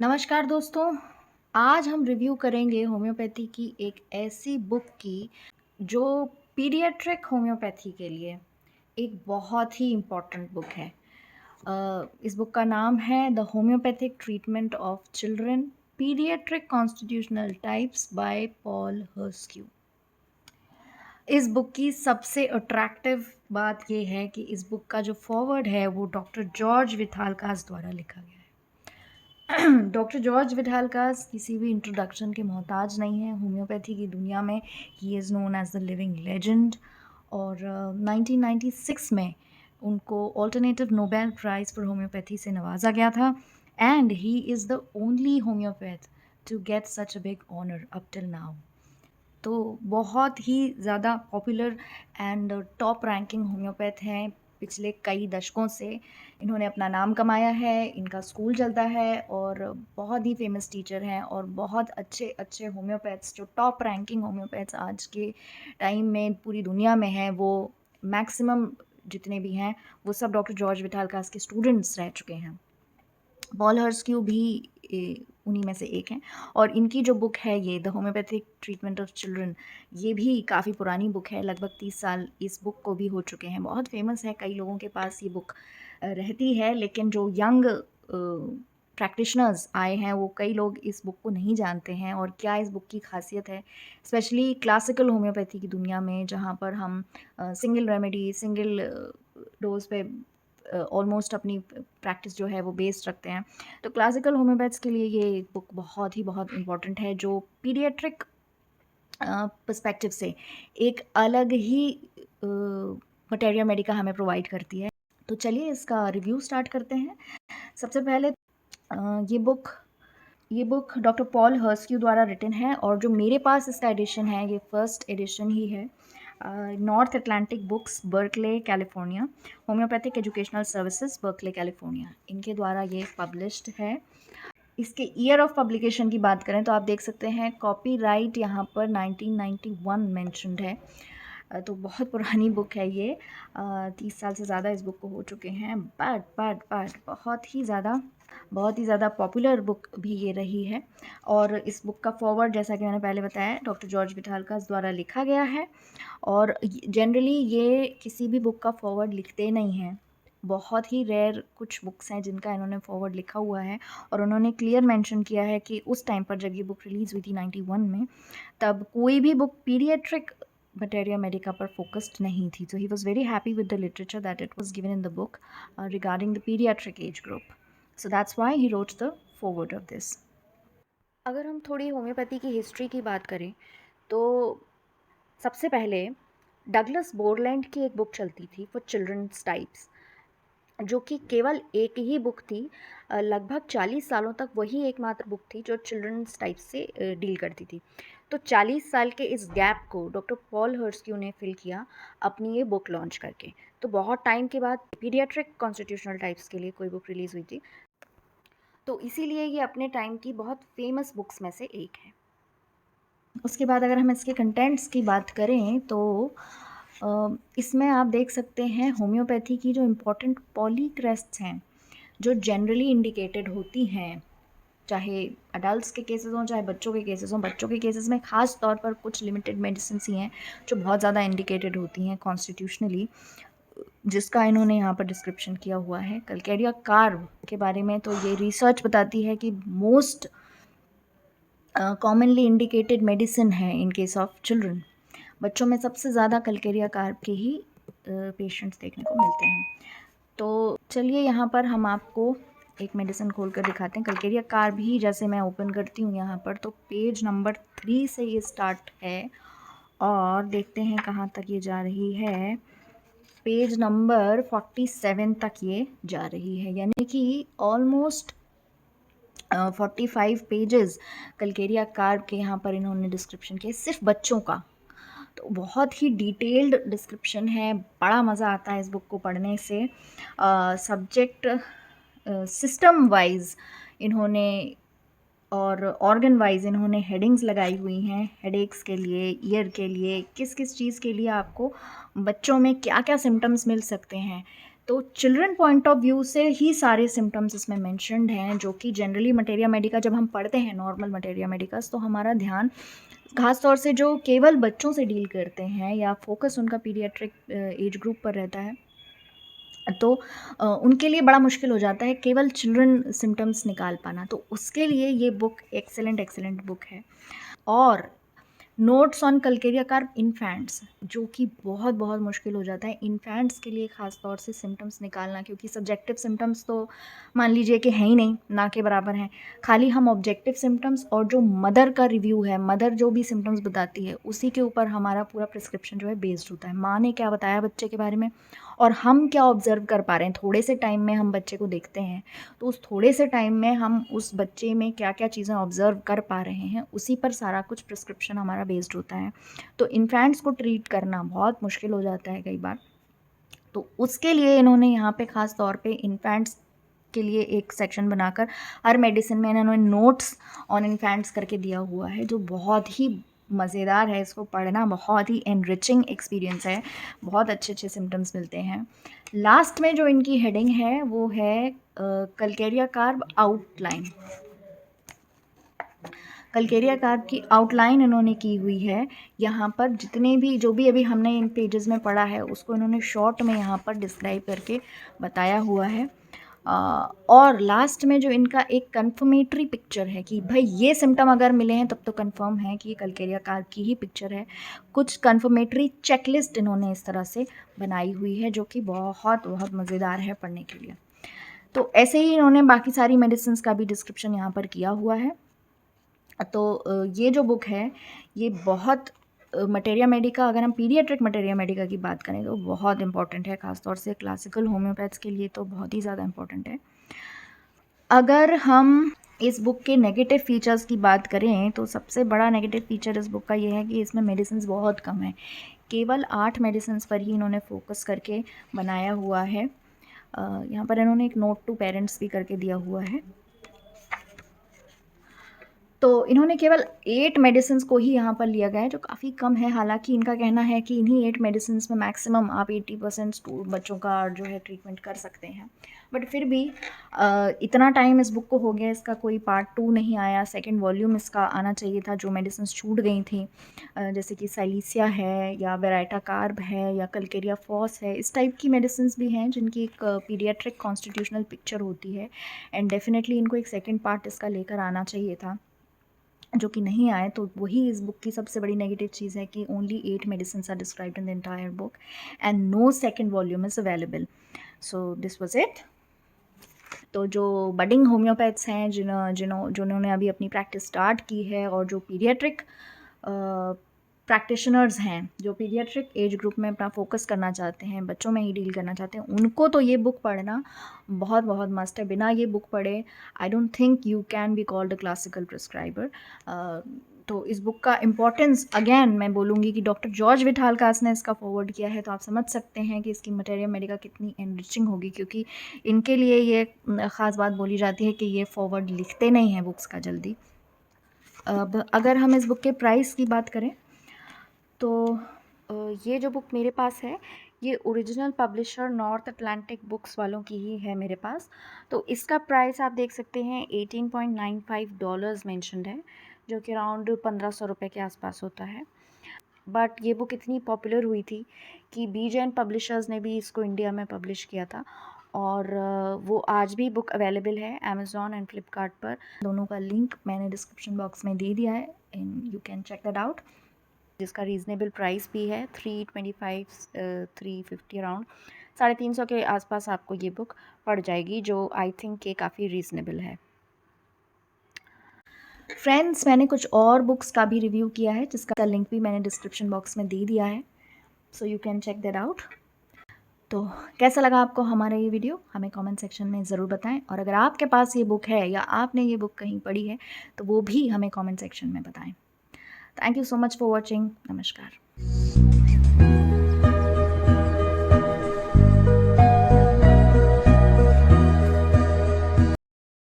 नमस्कार दोस्तों, आज हम रिव्यू करेंगे होम्योपैथी की एक ऐसी बुक की जो पीडियाट्रिक होम्योपैथी के लिए एक बहुत ही इम्पॉर्टेंट बुक है। इस बुक का नाम है the homoeopathic treatment of children paediatric constitutional types by Paul Herscu. इस बुक की सबसे अट्रैक्टिव बात यह है कि इस बुक का जो फॉरवर्ड है वो डॉक्टर जॉर्ज विथालकास द्वारा लिखा गया है। डॉक्टर जॉर्ज विठालकास किसी भी इंट्रोडक्शन के मोहताज नहीं है होम्योपैथी की दुनिया में। He is known as the living legend. और 1996 में उनको alternative Nobel prize for homoeopathy से नवाजा गया था and he is the only homoeopath to get such a big honour up till now. तो बहुत ही ज़्यादा popular and top ranking homoeopath हैं। पिछले कई दशकों से इन्होंने अपना नाम कमाया है, इनका स्कूल चलता है और बहुत ही फेमस टीचर हैं और बहुत अच्छे अच्छे होम्योपैथ्स जो टॉप रैंकिंग होम्योपैथ्स आज के टाइम में पूरी दुनिया में हैं, वो मैक्सिमम जितने भी हैं वो सब डॉक्टर जॉर्ज विठालकास के स्टूडेंट्स रह चुके हैं। पॉल हर्स्क्यू भी उन्हीं में से एक हैं। और इनकी जो बुक है ये the homoeopathic treatment of children, ये भी काफ़ी पुरानी बुक है, लगभग 30 साल इस बुक को भी हो चुके हैं। बहुत फेमस है, कई लोगों के पास ये बुक रहती है, लेकिन जो यंग प्रैक्टिशनर्स आए हैं वो कई लोग इस बुक को नहीं जानते हैं और क्या इस बुक की खासियत है, स्पेशली क्लासिकल होम्योपैथी की दुनिया में जहाँ पर हम सिंगल रेमेडी सिंगल डोज पे ऑलमोस्ट अपनी प्रैक्टिस जो है वो बेस्ड रखते हैं। तो क्लासिकल होम्योपैथ्स के लिए ये बुक बहुत इम्पॉर्टेंट है जो पीडियाट्रिक पर्सपेक्टिव से एक अलग ही मटेरिया मेडिका हमें प्रोवाइड करती है। तो चलिए इसका रिव्यू स्टार्ट करते हैं। सबसे पहले ये बुक डॉक्टर पॉल हर्स्क्यू द्वारा रिटन है और जो मेरे पास इसका एडिशन है ये फर्स्ट एडिशन ही है। North Atlantic books, Berkeley California, homeopathic educational services, Berkeley California, इनके द्वारा ये पब्लिश्ड है। इसके ईयर ऑफ पब्लिकेशन की बात करें तो आप देख सकते हैं कॉपीराइट यहाँ पर 1991 मेंशन्ड है। तो बहुत पुरानी बुक है ये। 30 साल से ज़्यादा इस बुक को हो चुके हैं, बट बहुत ही ज़्यादा पॉपुलर बुक भी ये रही है। और इस बुक का फॉरवर्ड, जैसा कि मैंने पहले बताया, डॉक्टर जॉर्ज विठालकास द्वारा लिखा गया है। और जनरली ये किसी भी बुक का फॉरवर्ड लिखते नहीं हैं, बहुत ही रेयर कुछ बुक्स हैं जिनका इन्होंने फॉरवर्ड लिखा हुआ है। और उन्होंने क्लियर मेंशन किया है कि उस टाइम पर जब ये बुक रिलीज़ हुई थी 91 में, तब कोई भी बुक पीडियाट्रिक मटेरिया मेडिका पर फोकस्ड नहीं थी। So he was very happy with the literature that it was given in the book regarding the pediatric age group. So that's why he wrote the foreword of this. अगर हम थोड़ी homeopathy की history की बात करें तो सबसे पहले डगलस बोरलैंड की एक बुक चलती थी फॉर चिल्ड्रंस टाइप्स, जो कि केवल एक ही बुक थी। लगभग 40 सालों तक वही एकमात्र बुक थी जो चिल्ड्रंस टाइप से डील करती थी। तो 40 साल के इस गैप को डॉक्टर पॉल हर्स्क्यू ने फिल किया अपनी ये बुक लॉन्च करके। तो बहुत टाइम के बाद पीडियाट्रिक कॉन्स्टिट्यूशनल टाइप्स के लिए कोई बुक रिलीज़ हुई थी, तो इसीलिए ये अपने टाइम की बहुत फेमस बुक्स में से एक है। उसके बाद अगर हम इसके कंटेंट्स की बात करें तो इसमें आप देख सकते हैं होम्योपैथी की जो इम्पोर्टेंट पॉलीक्रेस्ट्स हैं जो जनरली इंडिकेटेड होती हैं, चाहे अडल्ट्स के केसेस हों चाहे बच्चों के केसेस हों। बच्चों के केसेस में ख़ास तौर पर कुछ लिमिटेड मेडिसिन ही हैं जो बहुत ज़्यादा इंडिकेटेड होती हैं कॉन्स्टिट्यूशनली, जिसका इन्होंने यहाँ पर डिस्क्रिप्शन किया हुआ है। कलकेरिया कार्ब के बारे में तो ये रिसर्च बताती है कि मोस्ट कॉमनली इंडिकेटेड मेडिसिन है इन केस ऑफ चिल्ड्रन। बच्चों में सबसे ज़्यादा कलकेरिया कार्ब के ही पेशेंट्स देखने को मिलते हैं। तो चलिए यहाँ पर हम आपको एक मेडिसिन खोल कर दिखाते हैं। कलकेरिया कार्ब ही जैसे मैं ओपन करती हूँ यहाँ पर, तो पेज नंबर 3 से ये स्टार्ट है और देखते हैं कहाँ तक ये जा रही है। पेज नंबर 47 तक ये जा रही है, यानी कि ऑलमोस्ट 45 पेजेस कलकेरिया कार्ब के यहाँ पर इन्होंने डिस्क्रिप्शन किया सिर्फ बच्चों का। तो बहुत ही डिटेल्ड डिस्क्रिप्शन है, बड़ा मज़ा आता है इस बुक को पढ़ने से। सब्जेक्ट सिस्टम वाइज इन्होंने और ऑर्गन वाइज इन्होंने हेडिंग्स लगाई हुई हैं। हेडेक्स के लिए, ईयर के लिए, किस किस चीज़ के लिए आपको बच्चों में क्या क्या सिम्टम्स मिल सकते हैं। तो चिल्ड्रन पॉइंट ऑफ व्यू से ही सारे सिम्टम्स इसमें मेंशन्ड हैं, जो कि जनरली मटेरिया मेडिका जब हम पढ़ते हैं, नॉर्मल मटेरिया मेडिकास, तो हमारा ध्यान खास तौर से जो केवल बच्चों से डील करते हैं या फोकस उनका पीडियाट्रिक एज ग्रुप पर रहता है, तो उनके लिए बड़ा मुश्किल हो जाता है केवल चिल्ड्रन सिम्टम्स निकाल पाना। तो उसके लिए ये बुक एक्सेलेंट बुक है। और notes on Calcarea carp infants, जो कि बहुत मुश्किल हो जाता है इन्फेंट्स के लिए ख़ास तौर से सिम्टम्स निकालना, क्योंकि सब्जेक्टिव सिम्टम्स तो मान लीजिए कि हैं ही नहीं, ना के बराबर हैं। खाली हम ऑब्जेक्टिव सिम्टम्स और जो मदर का रिव्यू है, मदर जो भी सिम्टम्स बताती है, उसी के ऊपर हमारा पूरा प्रिस्क्रिप्शन जो है बेस्ड होता है। माँ ने क्या बताया बच्चे के बारे में और हम क्या ऑब्ज़र्व कर पा रहे हैं। थोड़े से टाइम में हम बच्चे को देखते हैं, तो उस थोड़े से टाइम में हम उस बच्चे में क्या चीज़ें ऑब्ज़र्व कर पा रहे हैं, उसी पर सारा कुछ प्रिस्क्रिप्शन हमारा बेस्ड होता है। तो इन्फेंट्स को ट्रीट करना बहुत मुश्किल हो जाता है कई बार, तो उसके लिए इन्होंने यहाँ पे ख़ास तौर पे इन्फेंट्स के लिए एक सेक्शन बनाकर हर मेडिसिन में इन्होंने नोट्स ऑन इन्फेंट्स करके दिया हुआ है, जो बहुत ही मज़ेदार है। इसको पढ़ना बहुत ही एनरिचिंग एक्सपीरियंस है, बहुत अच्छे सिम्टम्स मिलते हैं। लास्ट में जो इनकी हेडिंग है वो है Calcarea carb outline. Calcarea carb की आउटलाइन इन्होंने की हुई है। यहाँ पर जितने भी जो भी अभी हमने इन पेजेस में पढ़ा है, उसको इन्होंने शॉर्ट में यहाँ पर डिस्क्राइब करके बताया हुआ है। और लास्ट में जो इनका एक कन्फर्मेटरी पिक्चर है कि भाई ये सिम्टम अगर मिले हैं तब तो कंफर्म है कि ये कल्केरिया कार्ब की ही पिक्चर है। कुछ कन्फर्मेटरी चेकलिस्ट इन्होंने इस तरह से बनाई हुई है, जो कि बहुत मज़ेदार है पढ़ने के लिए। तो ऐसे ही इन्होंने बाकी सारी मेडिसिन्स का भी डिस्क्रिप्शन यहाँ पर किया हुआ है। तो ये जो बुक है ये बहुत मटेरिया मेडिका, अगर हम पीडियाट्रिक मटेरिया मेडिका की बात करें तो बहुत इंपॉर्टेंट है, ख़ासतौर से क्लासिकल होम्योपैथ्स के लिए तो बहुत ही ज़्यादा इंपॉर्टेंट है। अगर हम इस बुक के नेगेटिव फीचर्स की बात करें तो सबसे बड़ा नेगेटिव फीचर इस बुक का ये है कि इसमें मेडिसिन्स बहुत कम है। केवल 8 मेडिसिन्स पर ही इन्होंने फोकस करके बनाया हुआ है। यहाँ पर इन्होंने एक नोट टू पेरेंट्स भी करके दिया हुआ है। तो इन्होंने केवल 8 मेडिसिन्स को ही यहाँ पर लिया गया है, जो काफ़ी कम है। हालांकि इनका कहना है कि इन्हीं 8 मेडिसिन्स में मैक्सिमम आप 80% बच्चों का जो है ट्रीटमेंट कर सकते हैं। बट फिर भी इतना टाइम इस बुक को हो गया, इसका कोई पार्ट 2 नहीं आया। सेकंड वॉल्यूम इसका आना चाहिए था। जो मेडिसिन्स छूट गई थी, जैसे कि साइलिसिया है या वेराइटा कार्ब है या कल्केरिया फॉस है, इस टाइप की मेडिसिन्स भी हैं जिनकी एक पीडियाट्रिक कॉन्स्टिट्यूशनल पिक्चर होती है। एंड डेफिनेटली इनको एक सेकेंड पार्ट इसका लेकर आना चाहिए था, जो कि नहीं आए। तो वही इस बुक की सबसे बड़ी नेगेटिव चीज़ है कि only 8 medicines are described in the entire book and no second volume is available. So this was it. तो जो बडिंग होम्योपैथ्स हैं जिन्होंने अभी अपनी प्रैक्टिस स्टार्ट की है, और जो पीडियाट्रिक प्रैक्टिशनर्स हैं, जो पीडियाट्रिक एज ग्रुप में अपना फोकस करना चाहते हैं, बच्चों में ही डील करना चाहते हैं, उनको तो ये बुक पढ़ना बहुत मस्त है। बिना ये बुक पढ़े I don't think you can be called a classical prescriber. तो इस बुक का इम्पोर्टेंस अगेन मैं बोलूँगी कि डॉक्टर जॉर्ज विठालकास ने इसका फॉरवर्ड किया है, तो आप समझ सकते हैं कि इसकी मटेरिया मेडिका कितनी एनरिचिंग होगी, क्योंकि इनके लिए ये ख़ास बात बोली जाती है कि ये फॉरवर्ड लिखते नहीं हैं बुक्स का जल्दी। अब अगर हम इस बुक के प्राइस की बात करें तो ये जो बुक मेरे पास है ये original publisher north Atlantic books वालों की ही है मेरे पास। तो इसका प्राइस आप देख सकते हैं $18.95 मेंशन्ड है, जो कि अराउंड 1500 रुपये के आसपास होता है। बट ये बुक इतनी पॉपुलर हुई थी कि बीजेन पब्लिशर्स ने भी इसको इंडिया में पब्लिश किया था, और वो आज भी बुक अवेलेबल है अमेज़ॉन एंड फ्लिपकार्ट पर। दोनों का लिंक मैंने डिस्क्रिप्शन बॉक्स में दे दिया है, and you can check that out. जिसका रीज़नेबल प्राइस भी है 325 350 अराउंड 350 के आसपास आपको ये बुक पड़ जाएगी, जो आई थिंक के काफ़ी रीज़नेबल है। फ्रेंड्स, मैंने कुछ और बुक्स का भी रिव्यू किया है, जिसका लिंक भी मैंने डिस्क्रिप्शन बॉक्स में दे दिया है, so you can check that out. तो कैसा लगा आपको हमारा ये वीडियो, हमें कमेंट सेक्शन में ज़रूर बताएं, और अगर आपके पास ये बुक है या आपने ये बुक कहीं पढ़ी है तो वो भी हमें कमेंट सेक्शन में बताएं। Thank you so much for watching. नमस्कार।